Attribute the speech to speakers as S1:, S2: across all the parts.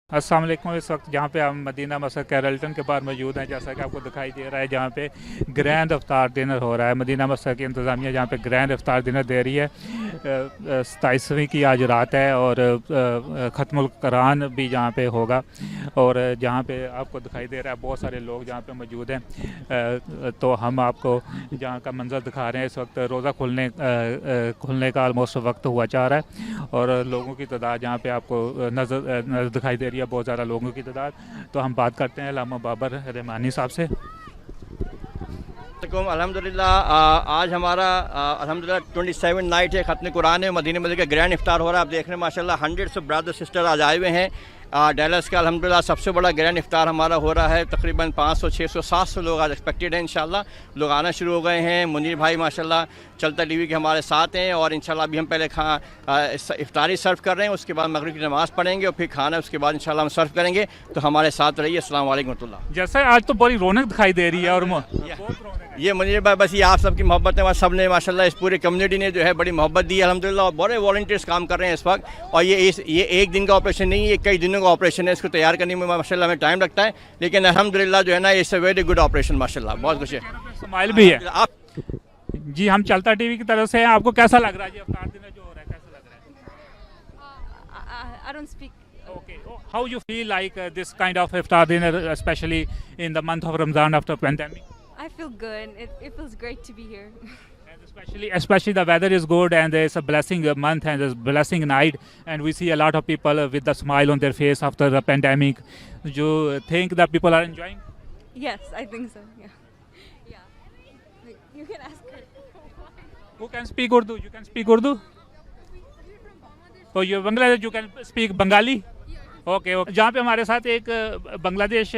S1: अस्सलाम वालेकुम। इस वक्त जहाँ पे हम मदीना मस्जिद कैरल्टन के पास मौजूद हैं, जैसा कि आपको दिखाई दे रहा है, जहाँ पे ग्रैंड इफ्तार डिनर हो रहा है। मदीना मस्जिद की इंतज़ामिया जहाँ पे ग्रैंड इफ्तार डिनर दे रही है। 27वीं की आज रात है और ख़त्मुल कुरान भी जहाँ पे होगा। और जहाँ पे आपको दिखाई दे रहा है बहुत सारे लोग जहाँ पे मौजूद हैं। तो हम आपको जहाँ का मंजर दिखा रहे हैं। इस वक्त रोज़ा खुलने का ऑलमोस्ट वक्त हुआ चाह रहा है और लोगों की तादाद जहाँ पे आपको नज़र दिखाई दे रही है, बहुत ज़्यादा लोगों की तादाद। तो हम बात करते हैं अल्लामा बाबर रहमानी साहब से।
S2: अल्हम्दुलिल्लाह आज हमारा अल्हम्दुलिल्लाह 27 नाइट है ख़त्म कुरान है। मदीना मस्जिद का ग्रैंड इफ्तार हो रहा है। आप देख रहे हैं माशाल्लाह हंड्रेड्स ऑफ ब्रदर सिस्टर आज आए हुए हैं। डैलस का अल्हम्दुलिल्लाह सबसे बड़ा ग्रैंड इफ्तार हमारा हो रहा है। तकरीबन 500 600 700 लोग आज एक्सपेक्टेड हैं। इंशाल्लाह लोग आना शुरू हो गए हैं। मुनीर भाई माशाल्लाह चलता टीवी के हमारे साथ हैं और इंशाल्लाह अभी हम पहले इफ्तारी सर्व कर रहे हैं, उसके बाद मगरिब की नमाज़ पढ़ेंगे और फिर खाना, उसके बाद इंशाल्लाह हम सर्व करेंगे। तो हमारे साथ रहिए। अस्सलाम वालेकुम रहमतुल्लाह।
S1: जैसे आज तो बड़ी रौनक दिखाई दे रही है और
S2: ये मुनीर भाई बस ये आप सबकी मोहब्बत है, सब ने माशाल्लाह इस पूरी कम्युनिटी ने जो है बड़ी मोहब्बत दी है अल्हम्दुलिल्लाह। और बड़े वॉलंटियर्स काम कर रहे हैं इस वक्त। और ये एक दिन का ऑपरेशन नहीं है, ये कई दिनों का ऑपरेशन है। इसको तैयार करने में माशाल्लाह हमें टाइम लगता है, लेकिन अल्हम्दुलिल्लाह जो है ना it's a very good operation माशाल्लाह। बहुत कुछ है,
S1: स्माइल भी है।
S2: आप
S1: जी, हम चलता टीवी की तरफ से हैं। आपको कैसा लग रहा है जी इफ्तार डिनर जो हो रहा है, कैसा लग रहा है?
S3: I don't speak.
S1: Okay. How you feel like this kind of iftar dinner, especially in the month of Ramadan after pandemic?
S3: I feel good. It feels great to be here.
S1: And especially the weather is good and it's a blessing month and it's a blessing night, and we see a lot of people with the smile on their face after the pandemic. Do you think that people are enjoying?
S3: Yes, I think so. Yeah. Yeah. Like, you can ask her.
S1: Who can speak Urdu? You can speak Urdu? Oh, you Bangladesh, you can speak Bengali? Okay okay. जहाँ पे हमारे साथ एक बांग्लादेश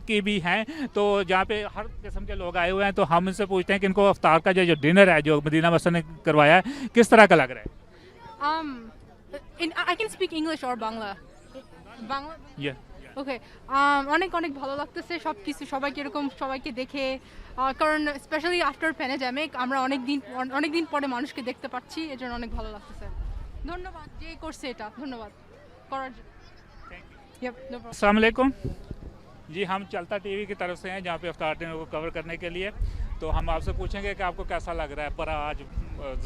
S1: की भी हैं, तो जहाँ पे हर किस्म के लोग आए हुए हैं, तो हम इनसे पूछते हैं कि इनको अफ्तार का जो डिनर है जो मदीना मस्जिद ने करवाया है, किस तरह का लग रहा है?
S4: I can speak English or Bangla. Bangla?
S1: Yeah.
S4: Okay. অনেক অনেক ভালো লাগতেছে সব কিছু, সবাইকে এরকম সবাইকে দেখে, কারণ স্পেশালি আফটার প্যান্ডেমিক আমরা অনেক দিন পরে মানুষকে দেখতে পাচ্ছি, এজন্য অনেক ভালো লাগতেছে। ধন্যবাদ যে করছে এটা, ধন্যবাদ করার জন্য।
S1: अस्सलाम वालेकुम जी, हम चलता टीवी की तरफ से हैं जहाँ पे इफ्तार डिनर को कवर करने के लिए। तो हम आपसे पूछेंगे कि आपको कैसा लग रहा है। पर आज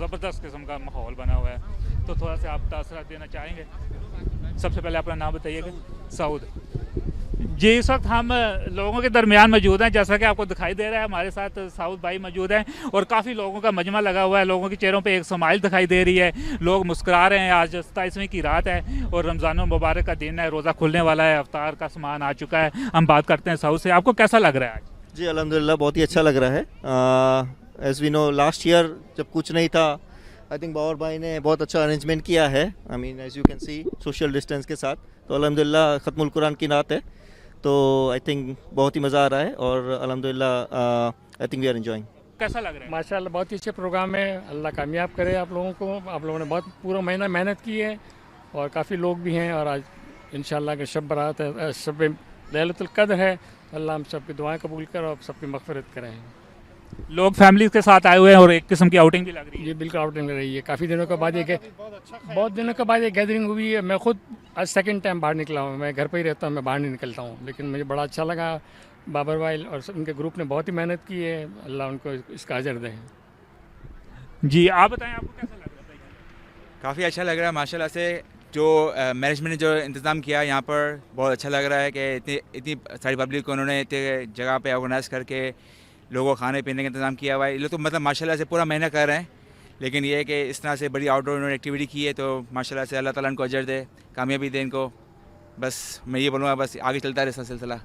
S1: ज़बरदस्त किस्म का माहौल बना हुआ है, तो थोड़ा सा आप तासुरात देना चाहेंगे? सबसे पहले अपना नाम बताइएगा। सऊद जी, इस वक्त हम लोगों के दरमियान मौजूद हैं। जैसा कि आपको दिखाई दे रहा है, हमारे साथ साउद भाई मौजूद हैं और काफ़ी लोगों का मजमा लगा हुआ है। लोगों के चेहरों पे एक स्माइल दिखाई दे रही है, लोग मुस्कुरा रहे हैं। आज 27वीं की रात है और रमज़ान मुबारक का दिन है, रोज़ा खुलने वाला है, अफ्तार का सामान आ चुका है। हम बात करते हैं साउद से। आपको कैसा लग रहा है आज?
S5: जी अल्हम्दुलिल्लाह बहुत ही अच्छा लग रहा है। As we know last year जब कुछ नहीं था, आई थिंक बाबर भाई ने बहुत अच्छा अरेंजमेंट किया है। I mean as you can see social distance के साथ। तो अल्हम्दुलिल्लाह ख़त्मुल कुरान की रात है, तो आई थिंक बहुत ही मज़ा आ रहा है और अल्हम्दुलिल्लाह I think we are enjoying.
S1: कैसा लग रहा है?
S6: माशाल्लाह बहुत ही अच्छे प्रोग्राम है। अल्लाह कामयाब करे आप लोगों को। आप लोगों ने बहुत पूरा महीना मेहनत की है और काफ़ी लोग भी हैं। और आज इंशाल्लाह के शब बारात है, शब लैलतुल क़द्र है। अल्लाह हम सबकी दुआएं कबूल कर और सबकी मग़फ़िरत करें।
S1: लोग फैमिली के साथ आए हुए हैं और एक किस्म की आउटिंग भी लग रही है।
S6: ये बिल्कुल आउटिंग लग रही है। काफ़ी दिनों के बाद बहुत दिनों के बाद ये गैदरिंग हुई है। मैं खुद आज सेकंड टाइम बाहर निकला हूँ। मैं घर पर ही रहता हूँ, मैं बाहर नहीं निकलता हूँ, लेकिन मुझे बड़ा अच्छा लगा। बाबर भाई और उनके ग्रुप ने बहुत ही मेहनत की है। अल्लाह उनको इसका अजर दे।
S1: जी, आप बताएं आपको कैसा लग रहा है?
S7: काफ़ी अच्छा लग रहा है माशाल्लाह से। जो मैनेजमेंट ने जो इंतज़ाम किया यहाँ पर बहुत अच्छा लग रहा है कि इतनी सारी पब्लिक को उन्होंने इतने जगह पे ऑर्गेनाइज़ करके लोगों को खाने पीने का इंतज़ाम किया हुआ है। ये लोग तो मतलब माशाल्लाह से पूरा महीना कर रहे हैं, लेकिन ये है कि इस तरह से बड़ी आउटडोर उन्होंने एक्टिविटी की है, तो माशाल्लाह से अल्लाह ताला इनको अजर दे, कामयाबी दे इनको। बस मैं ये बोलूँगा, बस आगे चलता रहे सिलसिला।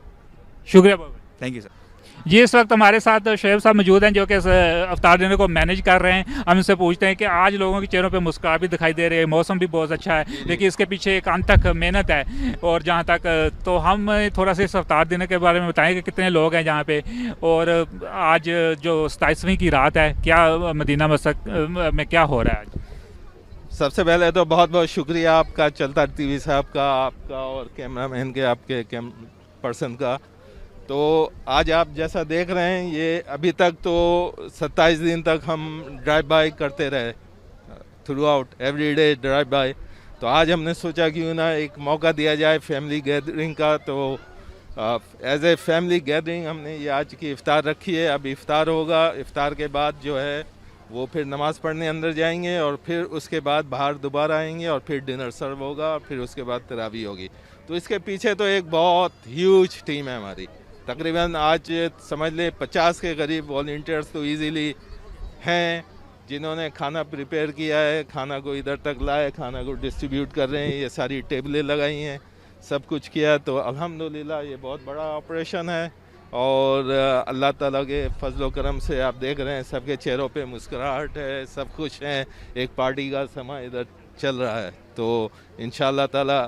S1: शुक्रिया बाबा।
S7: Thank you sir.
S1: जी, इस वक्त हमारे साथ शोएब साहब मौजूद हैं जो कि अफ्तार डिनर को मैनेज कर रहे हैं। हम इनसे पूछते हैं कि आज लोगों के चेहरों पे मुस्कुराहट भी दिखाई दे रही है, मौसम भी बहुत अच्छा है, लेकिन इसके पीछे एक अनथक मेहनत है। और जहाँ तक तो हम थोड़ा सा इस अफ्तार डिनर के बारे में बताएं कि कितने लोग हैं जहाँ पे, और आज जो 27वीं की रात है, क्या मदीना मस्जिद में क्या हो रहा है आज?
S8: सबसे पहले तो बहुत बहुत शुक्रिया आपका, चलता टीवी साहब का, आपका और कैमरामैन के, आपके पर्सन का। तो आज आप जैसा देख रहे हैं, ये अभी तक तो 27 दिन तक हम ड्राइव बाय करते रहे, through out every day drive bye. तो आज हमने सोचा क्यों ना एक मौका दिया जाए फैमिली गैदरिंग का। तो एज ए फैमिली गैदरिंग हमने ये आज की इफ्तार रखी है। अब इफ्तार होगा, इफ्तार के बाद जो है वो फिर नमाज़ पढ़ने अंदर जाएंगे और फिर उसके बाद बाहर दोबारा आएंगे और फिर डिनर सर्व होगा और फिर उसके बाद तरावी होगी। तो इसके पीछे तो एक बहुत ह्यूज टीम है हमारी। तकरीबन आज समझ लें 50 के करीब वॉलंटियर्स तो इजीली हैं जिन्होंने खाना प्रिपेयर किया है, खाना को इधर तक लाए, खाना को डिस्ट्रीब्यूट कर रहे हैं, ये सारी टेबलें लगाई हैं, सब कुछ किया। तो अल्हम्दुलिल्लाह ये बहुत बड़ा ऑपरेशन है और अल्लाह ताला के फजल करम से आप देख रहे हैं सबके चेहरों पे मुस्कुराहट है, सब खुश हैं, एक पार्टी का समा इधर चल रहा है। तो इंशाअल्लाह ताला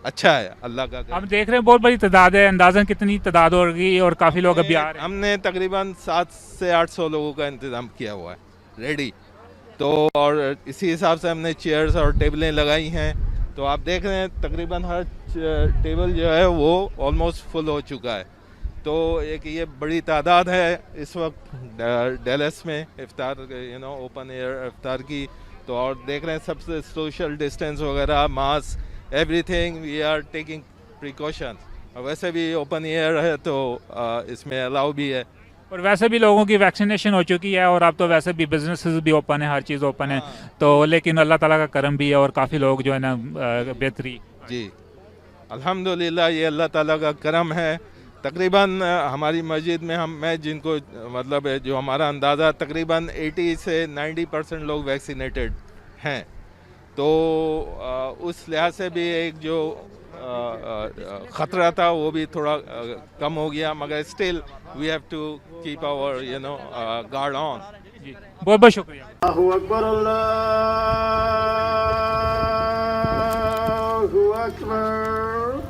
S8: अच्छा है, अल्लाह का
S1: हम देख रहे हैं बहुत बड़ी तादाद है, अंदाज़न कितनी तादाद होगी और काफ़ी लोग अभी आ रहे हैं।
S8: हमने तकरीबन 700 से 800 लोगों का इंतज़ाम किया हुआ है रेडी। तो और इसी हिसाब से हमने चेयर्स और टेबलें लगाई हैं। तो आप देख रहे हैं तकरीबन हर टेबल जो है वो ऑलमोस्ट फुल हो चुका है। तो एक ये बड़ी तादाद है इस वक्त डैलस में इफ्तार ओपन एयर इफ्तार की। तो और देख रहे हैं सबसे सोशल डिस्टेंस वगैरह, mask, everything we are taking precautions. और वैसे भी ओपन एयर है तो इसमें अलाउ भी है।
S1: और वैसे भी लोगों की वैक्सीनेशन हो चुकी है और अब तो वैसे भी बिजनेसेस भी ओपन है, हर चीज़ ओपन है। तो लेकिन अल्लाह ताला का करम भी है और काफ़ी लोग जो है ना बेहतरी।
S8: जी अल्हम्दुलिल्लाह ये अल्लाह ताला का करम है। तकरीबन हमारी मस्जिद में मैं जिनको मतलब जो हमारा अंदाज़ा तकरीबन 80 से 90% लोग वैक्सीनेटेड हैं। तो उस लिहाज से भी एक जो ख़तरा था वो भी थोड़ा कम हो गया, मगर still we have to keep our guard on.
S1: जी बहुत बहुत शुक्रिया।
S9: अल्लाहु अकबर, अल्लाहु अकबर,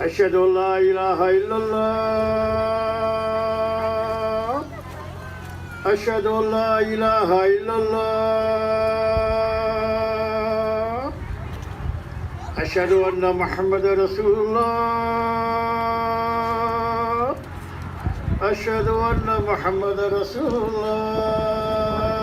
S9: अशहदु अल्ला इलाहा इल्लल्लाह, अशहदु अल्ला इलाहा इल्लल्लाह, अशहदु अन्ना मुहम्मद रसूलुल्लाह, अशहदु अन्ना मुहम्मद रसूलुल्लाह।